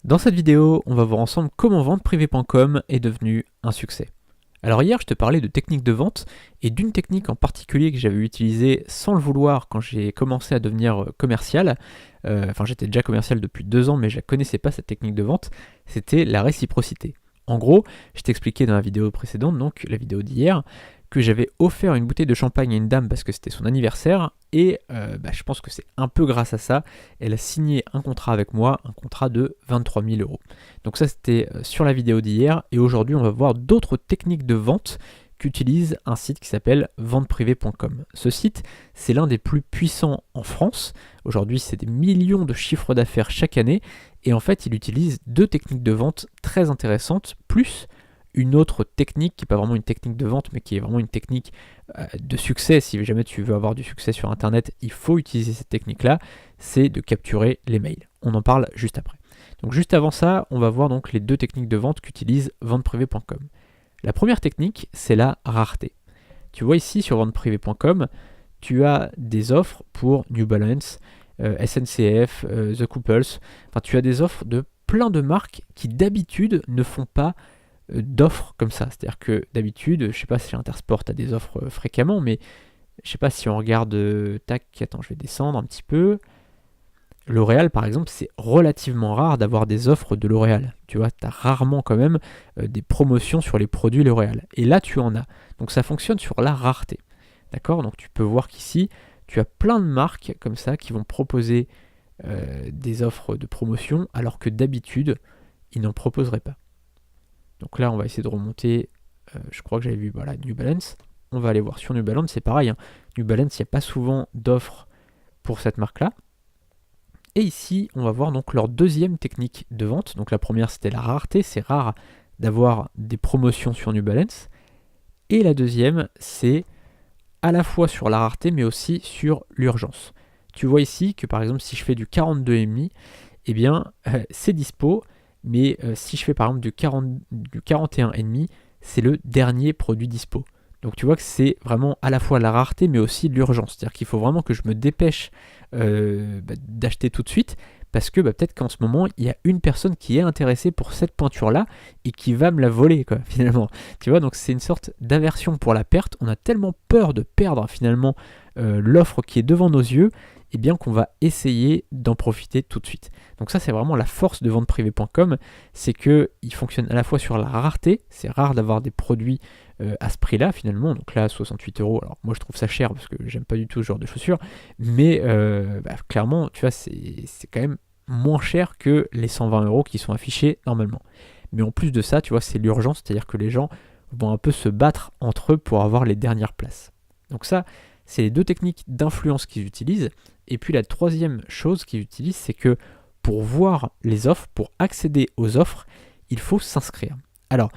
Dans cette vidéo, on va voir ensemble comment venteprivée.com est devenu un succès. Alors hier, je te parlais de techniques de vente et d'une technique en particulier que j'avais utilisée sans le vouloir quand j'ai commencé à devenir commercial. Enfin, j'étais déjà commercial depuis 2 ans, mais je ne connaissais pas cette technique de vente. C'était la réciprocité. En gros, je t'expliquais dans la vidéo précédente, donc la vidéo d'hier, que j'avais offert une bouteille de champagne à une dame parce que c'était son anniversaire et je pense que c'est un peu grâce à ça, elle a signé un contrat avec moi, un contrat de 23 000 euros. Donc ça c'était sur la vidéo d'hier et aujourd'hui on va voir d'autres techniques de vente qu'utilise un site qui s'appelle venteprivée.com. Ce site, c'est l'un des plus puissants en France. Aujourd'hui, c'est des millions de chiffres d'affaires chaque année et en fait, il utilise 2 techniques de vente très intéressantes, plus une autre technique qui n'est pas vraiment une technique de vente, mais qui est vraiment une technique de succès. Si jamais tu veux avoir du succès sur Internet, il faut utiliser cette technique-là, c'est de capturer les mails. On en parle juste après. Donc juste avant ça, on va voir donc les 2 techniques de vente qu'utilise venteprivée.com. La première technique, c'est la rareté. Tu vois ici sur venteprivée.com, tu as des offres pour New Balance, SNCF, The Couples. Enfin, tu as des offres de plein de marques qui d'habitude ne font pas d'offres comme ça. C'est-à-dire que d'habitude, je sais pas si Intersport a des offres fréquemment, mais je sais pas si on regarde, attends, je vais descendre un petit peu. L'Oréal, par exemple, c'est relativement rare d'avoir des offres de L'Oréal. Tu vois, tu as rarement quand même des promotions sur les produits L'Oréal. Et là, tu en as. Donc ça fonctionne sur la rareté. D'accord? Donc tu peux voir qu'ici, tu as plein de marques comme ça qui vont proposer des offres de promotion, alors que d'habitude, ils n'en proposeraient pas. Donc là, on va essayer de remonter. Je crois que j'avais vu voilà, New Balance. On va aller voir sur New Balance, c'est pareil. Hein. New Balance, il n'y a pas souvent d'offres pour cette marque-là. Et ici, on va voir donc leur deuxième technique de vente. Donc la première, c'était la rareté. C'est rare d'avoir des promotions sur New Balance. Et la deuxième, c'est à la fois sur la rareté, mais aussi sur l'urgence. Tu vois ici que par exemple, si je fais du 42,5, eh bien, c'est dispo. Mais si je fais par exemple du 41,5, c'est le dernier produit dispo. Donc tu vois que c'est vraiment à la fois la rareté mais aussi l'urgence. C'est-à-dire qu'il faut vraiment que je me dépêche d'acheter tout de suite parce que peut-être qu'en ce moment il y a une personne qui est intéressée pour cette pointure-là et qui va me la voler quoi, finalement. Tu vois, donc c'est une sorte d'aversion pour la perte. On a tellement peur de perdre finalement l'offre qui est devant nos yeux, et bien qu'on va essayer d'en profiter tout de suite. Donc ça c'est vraiment la force de venteprivée.com, c'est qu'il fonctionne à la fois sur la rareté, c'est rare d'avoir des produits à ce prix-là finalement, donc là 68 euros, alors moi je trouve ça cher parce que j'aime pas du tout ce genre de chaussures, mais clairement tu vois c'est quand même moins cher que les 120 euros qui sont affichés normalement. Mais en plus de ça, tu vois, c'est l'urgence, c'est-à-dire que les gens vont un peu se battre entre eux pour avoir les dernières places. Donc ça, c'est les 2 techniques d'influence qu'ils utilisent. Et puis la troisième chose qu'ils utilisent, c'est que pour voir les offres, pour accéder aux offres, il faut s'inscrire. Alors,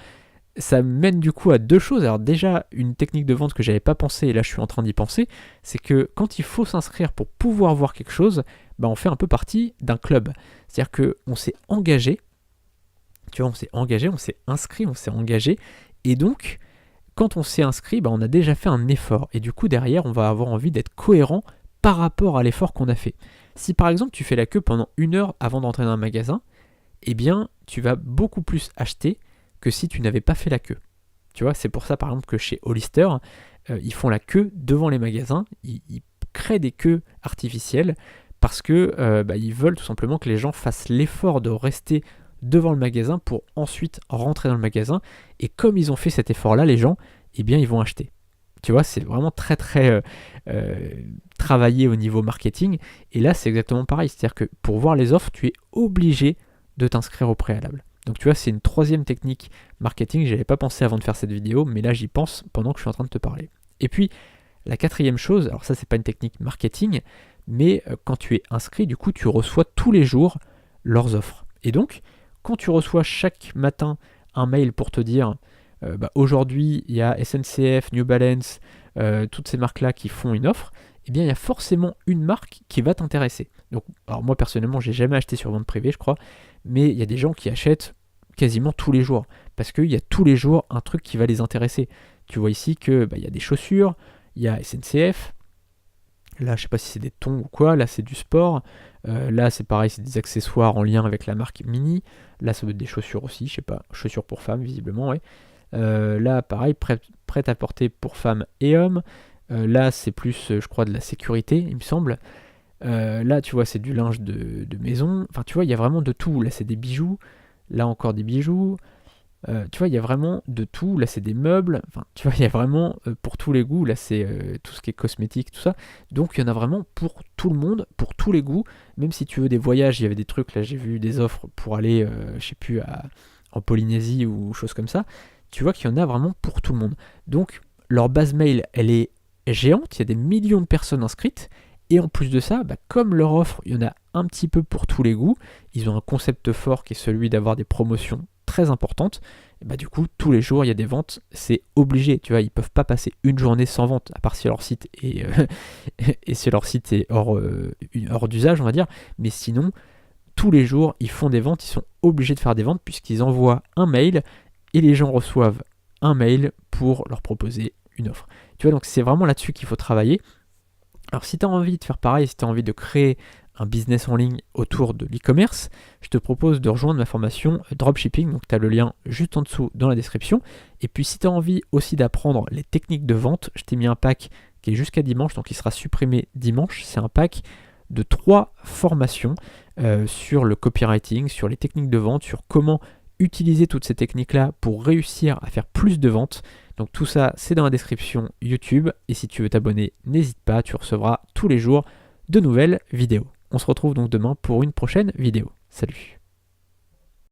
ça mène du coup à 2 choses. Alors déjà, une technique de vente que j'avais pas pensé, et là je suis en train d'y penser, c'est que quand il faut s'inscrire pour pouvoir voir quelque chose, on fait un peu partie d'un club. C'est-à-dire qu'on s'est engagé, tu vois, on s'est engagé, on s'est inscrit, on s'est engagé, et donc, quand on s'est inscrit, on a déjà fait un effort, et du coup derrière, on va avoir envie d'être cohérent par rapport à l'effort qu'on a fait. Si par exemple tu fais la queue pendant 1 heure avant d'entrer dans un magasin, eh bien tu vas beaucoup plus acheter que si tu n'avais pas fait la queue. Tu vois, c'est pour ça par exemple que chez Hollister, ils font la queue devant les magasins, ils créent des queues artificielles parce que ils veulent tout simplement que les gens fassent l'effort de rester devant le magasin pour ensuite rentrer dans le magasin. Et comme ils ont fait cet effort-là, les gens, eh bien ils vont acheter. Tu vois, c'est vraiment très très travaillé au niveau marketing. Et là, c'est exactement pareil. C'est-à-dire que pour voir les offres, tu es obligé de t'inscrire au préalable. Donc tu vois, c'est une troisième technique marketing. J'avais pas pensé avant de faire cette vidéo, mais là j'y pense pendant que je suis en train de te parler. Et puis, la quatrième chose, alors ça c'est pas une technique marketing, mais quand tu es inscrit, du coup tu reçois tous les jours leurs offres. Et donc, quand tu reçois chaque matin un mail pour te dire aujourd'hui il y a SNCF, New Balance, toutes ces marques-là qui font une offre, eh bien il y a forcément une marque qui va t'intéresser. Donc, alors moi personnellement, j'ai jamais acheté sur vente privée, je crois, mais il y a des gens qui achètent quasiment tous les jours parce qu'il y a tous les jours un truc qui va les intéresser. Tu vois ici que il y a des chaussures, il y a SNCF, Là, je sais pas si c'est des tons ou quoi. Là, c'est du sport. Là, c'est pareil, c'est des accessoires en lien avec la marque Mini. Là, ça doit être des chaussures aussi, je sais pas. Chaussures pour femmes, visiblement, ouais. Là, pareil, prêt à porter pour femmes et hommes. Là, c'est plus, je crois, de la sécurité, il me semble. Là, tu vois, c'est du linge de maison. Enfin, tu vois, il y a vraiment de tout. Là, c'est des bijoux. Là, encore des bijoux. Tu vois, il y a vraiment de tout. Là, c'est des meubles. Enfin, tu vois, il y a vraiment pour tous les goûts. Là, c'est tout ce qui est cosmétique, tout ça. Donc, il y en a vraiment pour tout le monde, pour tous les goûts. Même si tu veux des voyages, il y avait des trucs. Là, j'ai vu des offres pour aller, je sais plus, en Polynésie ou choses comme ça. Tu vois qu'il y en a vraiment pour tout le monde. Donc, leur base mail, elle est géante. Il y a des millions de personnes inscrites. Et en plus de ça, bah, comme leur offre, il y en a un petit peu pour tous les goûts. Ils ont un concept fort qui est celui d'avoir des promotions très importantes. Et bah, du coup, tous les jours, il y a des ventes. C'est obligé. Tu vois, ils peuvent pas passer une journée sans vente, à part si leur site est, et si leur site est hors d'usage, on va dire. Mais sinon, tous les jours, ils font des ventes. Ils sont obligés de faire des ventes puisqu'ils envoient un mail et les gens reçoivent un mail pour leur proposer une offre. Tu vois, donc c'est vraiment là-dessus qu'il faut travailler. Alors si tu as envie de faire pareil, si tu as envie de créer un business en ligne autour de l'e-commerce, je te propose de rejoindre ma formation Dropshipping, donc tu as le lien juste en dessous dans la description. Et puis si tu as envie aussi d'apprendre les techniques de vente, je t'ai mis un pack qui est jusqu'à dimanche, donc il sera supprimé dimanche. C'est un pack de 3 formations sur le copywriting, sur les techniques de vente, sur comment utiliser toutes ces techniques-là pour réussir à faire plus de ventes. Donc tout ça, c'est dans la description YouTube. Et si tu veux t'abonner, n'hésite pas, tu recevras tous les jours de nouvelles vidéos. On se retrouve donc demain pour une prochaine vidéo. Salut!